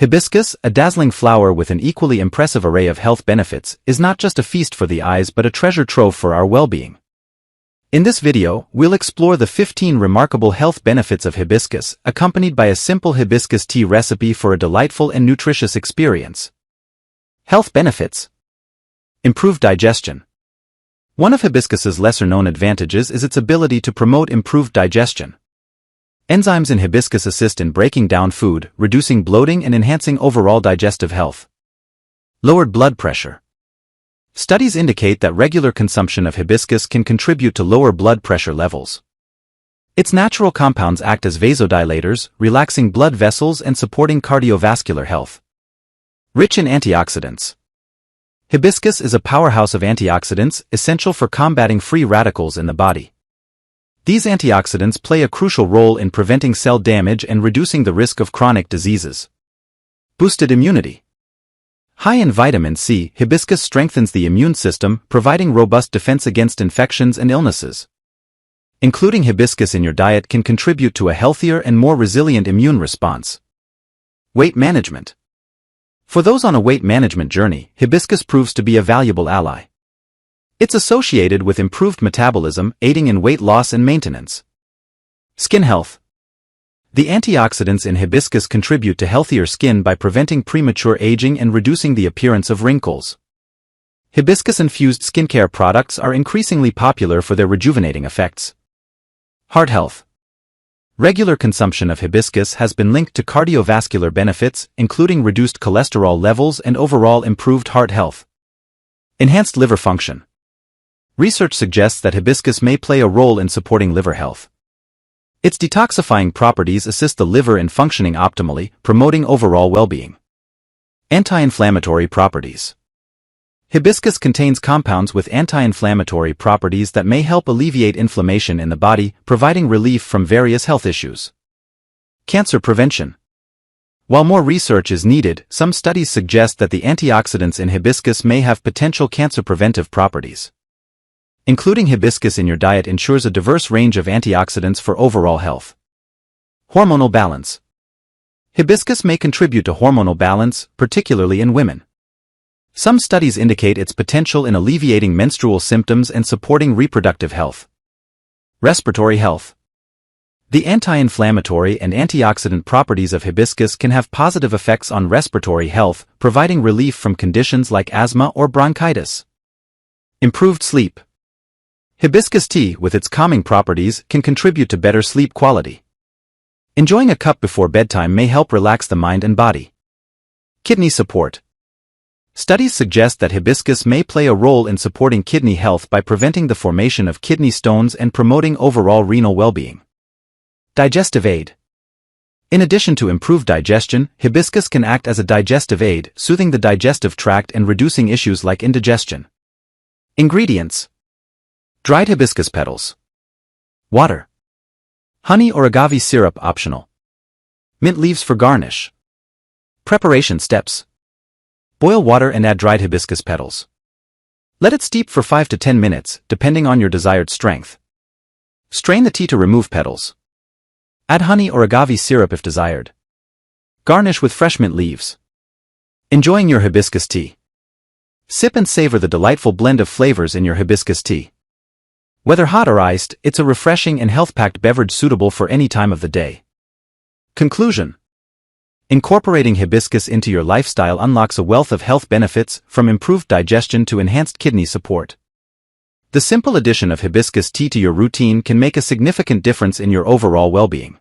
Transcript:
Hibiscus, a dazzling flower with an equally impressive array of health benefits, is not just a feast for the eyes but a treasure trove for our well-being. In this video, we'll explore the 15 remarkable health benefits of hibiscus, accompanied by a simple hibiscus tea recipe for a delightful and nutritious experience. Health benefits. Improved digestion. One of hibiscus's lesser-known advantages is its ability to promote improved digestion. Enzymes in hibiscus assist in breaking down food, reducing bloating and enhancing overall digestive health. Lowered blood pressure. Studies indicate that regular consumption of hibiscus can contribute to lower blood pressure levels. Its natural compounds act as vasodilators, relaxing blood vessels and supporting cardiovascular health. Rich in antioxidants. Hibiscus is a powerhouse of antioxidants, essential for combating free radicals in the body. These antioxidants play a crucial role in preventing cell damage and reducing the risk of chronic diseases. Boosted immunity. High in vitamin C, hibiscus strengthens the immune system, providing robust defense against infections and illnesses. Including hibiscus in your diet can contribute to a healthier and more resilient immune response. Weight management. For those on a weight management journey, hibiscus proves to be a valuable ally. It's associated with improved metabolism, aiding in weight loss and maintenance. Skin health. The antioxidants in hibiscus contribute to healthier skin by preventing premature aging and reducing the appearance of wrinkles. Hibiscus-infused skincare products are increasingly popular for their rejuvenating effects. Heart health. Regular consumption of hibiscus has been linked to cardiovascular benefits, including reduced cholesterol levels and overall improved heart health. Enhanced liver function. Research suggests that hibiscus may play a role in supporting liver health. Its detoxifying properties assist the liver in functioning optimally, promoting overall well-being. Anti-inflammatory properties. Hibiscus contains compounds with anti-inflammatory properties that may help alleviate inflammation in the body, providing relief from various health issues. Cancer prevention. While more research is needed, some studies suggest that the antioxidants in hibiscus may have potential cancer-preventive properties. Including hibiscus in your diet ensures a diverse range of antioxidants for overall health. Hormonal balance. Hibiscus may contribute to hormonal balance, particularly in women. Some studies indicate its potential in alleviating menstrual symptoms and supporting reproductive health. Respiratory health. The anti-inflammatory and antioxidant properties of hibiscus can have positive effects on respiratory health, providing relief from conditions like asthma or bronchitis. Improved sleep. Hibiscus tea, with its calming properties, can contribute to better sleep quality. Enjoying a cup before bedtime may help relax the mind and body. Kidney support. Studies suggest that hibiscus may play a role in supporting kidney health by preventing the formation of kidney stones and promoting overall renal well-being. Digestive aid. In addition to improved digestion, hibiscus can act as a digestive aid, soothing the digestive tract and reducing issues like indigestion. Ingredients. Dried hibiscus petals. Water. Honey or agave syrup optional. Mint leaves for garnish. Preparation steps. Boil water and add dried hibiscus petals. Let it steep for 5 to 10 minutes, depending on your desired strength. Strain the tea to remove petals. Add honey or agave syrup if desired. Garnish with fresh mint leaves. Enjoying your hibiscus tea. Sip and savor the delightful blend of flavors in your hibiscus tea. Whether hot or iced, it's a refreshing and health-packed beverage suitable for any time of the day. Conclusion. Incorporating hibiscus into your lifestyle unlocks a wealth of health benefits, from improved digestion to enhanced kidney support. The simple addition of hibiscus tea to your routine can make a significant difference in your overall well-being.